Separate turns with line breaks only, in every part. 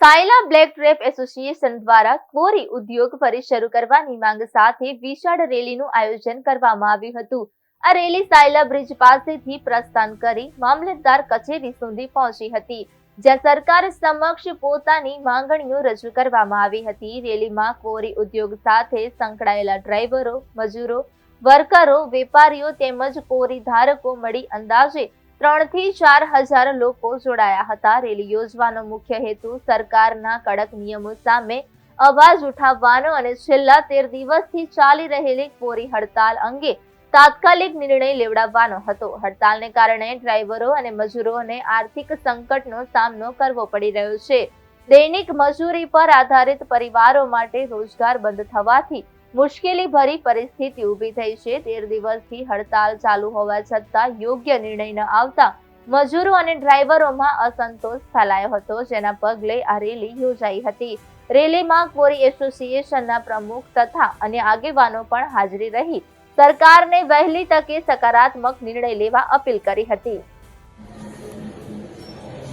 Sayla black trap association દ્વારા quarry ઉદ્યોગ ફરી શરૂ કરવાની માંગ સાથે વિશાળ રેલીનું આયોજન કરવામાં આવ્યું હતું। આ રેલી સાયલા બ્રિજ પાસેથી પ્રસ્થાન કરી મામલતદાર કચેરી સુધી પહોંચી હતી, જ્યાં સરકાર સમક્ષ પોતાની માંગણીઓ રજૂ કરવામાં આવી હતી। રેલીમાં ક્વોરી ઉદ્યોગ સાથે સંકળાયેલા ડ્રાઈવરો, મજૂરો, વર્કરો, વેપારીઓ તેમજ ક્વોરી ધારકો મળી અંદાજે 3 થી 4 હજાર લોકો જોડાયા હતા। રેલી યોજવાનો મુખ્ય હેતુ સરકારના કડક નિયમો સામે અવાજ ઉઠાવવાનો અને છેલ્લા 13 દિવસથી ચાલી રહેલી ક્વોરી હડતાલ અંગે તાત્કાલિક નિર્ણય લેવડાવવાનો હતો। હડતાલને કારણે ડ્રાઈવરો અને મજૂરોને આર્થિક સંકટનો સામનો કરવો પડી રહ્યો છે। દૈનિક મજૂરી પર આધારિત પરિવારો માટે રોજગાર બંધ થવાથી મુશ્કેલી ભરી પરિસ્થિતિ ઊભી થઈ છે। 13 દિવસથી હડતાલ ચાલુ હોવા છતાં યોગ્ય નિર્ણય ન આવતા મજૂરો અને ડ્રાઈવરોમાં અસંતોષ ફેલાયો હતો, જેના પગલે આ રેલી યોજાઈ હતી। રેલીમાં ક્વોરી એસોસિએશનના પ્રમુખ તથા અન્ય આગેવાનો પણ હાજરી રહી સરકારને વહેલી તકે સકારાત્મક નિર્ણય લેવા અપીલ કરી હતી।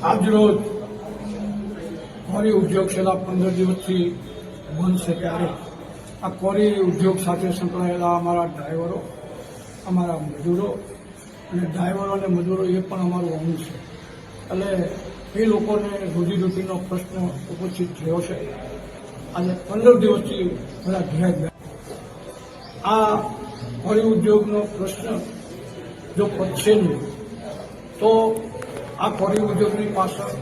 આજરોજ ક્વોરી ઉદ્યોગ છેલ્લા 15 દિવસથી બંધ છે, ત્યારે આ ક્વોરી ઉદ્યોગ સાથે સંકળાયેલા અમારા ડ્રાઈવરો, અમારા મજૂરો અને ડ્રાઈવરો અને મજૂરો એ પણ અમારું અંગ છે, એટલે એ લોકોને રોજીરોટીનો પ્રશ્ન ઉપસ્થિત થયો છે। આજે 15 દિવસથી બધા ઘેરાઈ ગયા। આ ક્વોરી ઉદ્યોગનો પ્રશ્ન જો પતશે નહીં તો આ ક્વોરી ઉદ્યોગની પાછળ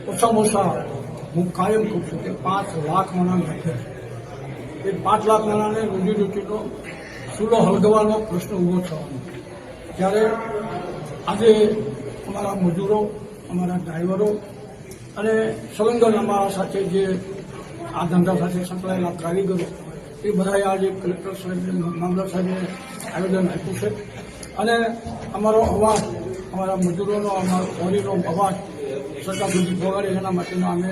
ઓછામાં ઓછા હું કાયમ કહું છું કે 5 લાખ માણસ બેઠે છે। એ 5 લાખ માણસને રોજીરોટીનો ચૂલો હળગવાનો પ્રશ્ન ઊભો થવાનો, ત્યારે આજે અમારા મજૂરો, અમારા ડ્રાઈવરો અને સંલગ્ન અમારા સાથે જે આ ધંધા સાથે સંકળાયેલા કારીગરો એ બધાએ આજે કલેક્ટર સાહેબને, મામલતદાર સાહેબને આવેદન આપ્યું છે અને અમારો અવાજ, અમારા મજૂરોનો, અમારો ક્વોરીનો અવાજ સરકાર સુધી પહોંચાડે એના માટેનો અમે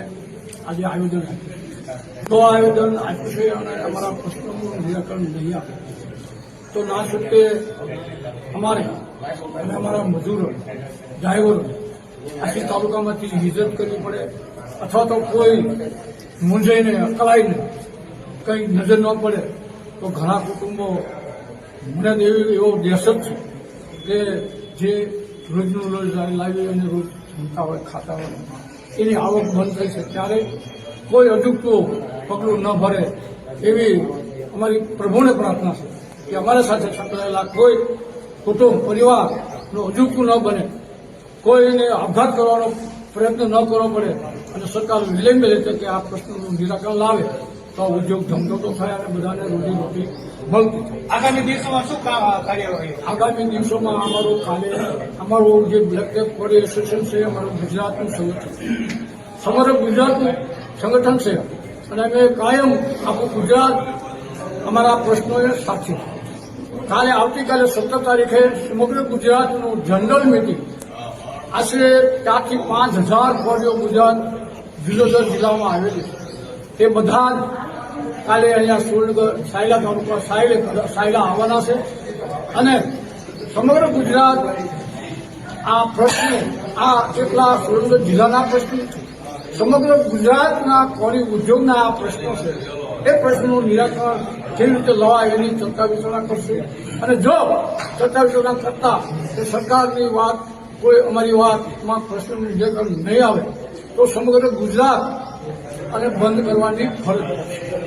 આજે આયોજન આપ્યું છે। તો આયોજન આપ્યું છે અને અમારા પ્રશ્નોનું નિરાકરણ નહીં આવે તો ના છૂટકે અમારે અને અમારા મજૂરો, ડ્રાઈવરો આખી તાલુકામાંથી હિજરત કરવી પડે, અથવા તો કોઈ મૂંઝાઈને, અકળાઈને કંઈ નજર ન પડે તો ઘણા કુટુંબો, મને એવો દહેશત છે કે જે રોજનું રોજ લાવી અને રોજ જમતા હોય, ખાતા હોય, એની આવક બંધ થઈ છે, ત્યારે કોઈ અજુગતું પગલું ન ભરે એવી અમારી પ્રભુને પ્રાર્થના છે કે અમારા સાથે સંકળાયેલા કોઈ કુટુંબ, પરિવારનું અજુગતું ન બને, કોઈને આપઘાત કરવાનો પ્રયત્ન ન કરવો પડે અને સરકાર વિલંબ રીતે કે આ પ્રશ્નનું નિરાકરણ લાવે તો ઉદ્યોગ ધમધમતો થાય અને બધાને રોજીરોટી મળતી થાય।
આગામી દિવસોમાં શું કાર્યવાહી?
આગામી દિવસોમાં અમારું જે બ્લેક ટેપ ક્વોરી એસોસિએશન છે, અમારું ગુજરાતનું સંગઠન, સમગ્ર ગુજરાતનું સંગઠન છે અને અમે કાયમ આખું ગુજરાત અમારા પ્રશ્નોએ સાચી છે। કાલે આવતીકાલે 17 તારીખે સમગ્ર ગુજરાતનું જનરલ મિટિંગ, આશરે 4 થી 5,000 ક્વોરીઓ ગુજરાત જિલ્લામાં આવેલી છે। એ બધા કાલે અહીંયા સાયલા તાલુકા સાયલા આવવાના છે અને સમગ્ર ગુજરાત આ પ્રશ્નો, આ એટલા સુરેન્દ્રનગર જિલ્લાના પ્રશ્નો, સમગ્ર ગુજરાતના ક્વોરી ઉદ્યોગના આ પ્રશ્નો છે, એ પ્રશ્નનું નિરાકરણ કેવી રીતે લવાય એની ચર્ચા વિચારણા કરશે અને જો ચર્ચા વિચારણા કરતા એ સરકારની વાત, કોઈ અમારી વાતમાં પ્રશ્નનું નિરાકરણ નહીં આવે તો સમગ્ર ગુજરાત અને બંધ કરવાની ફરજ છે।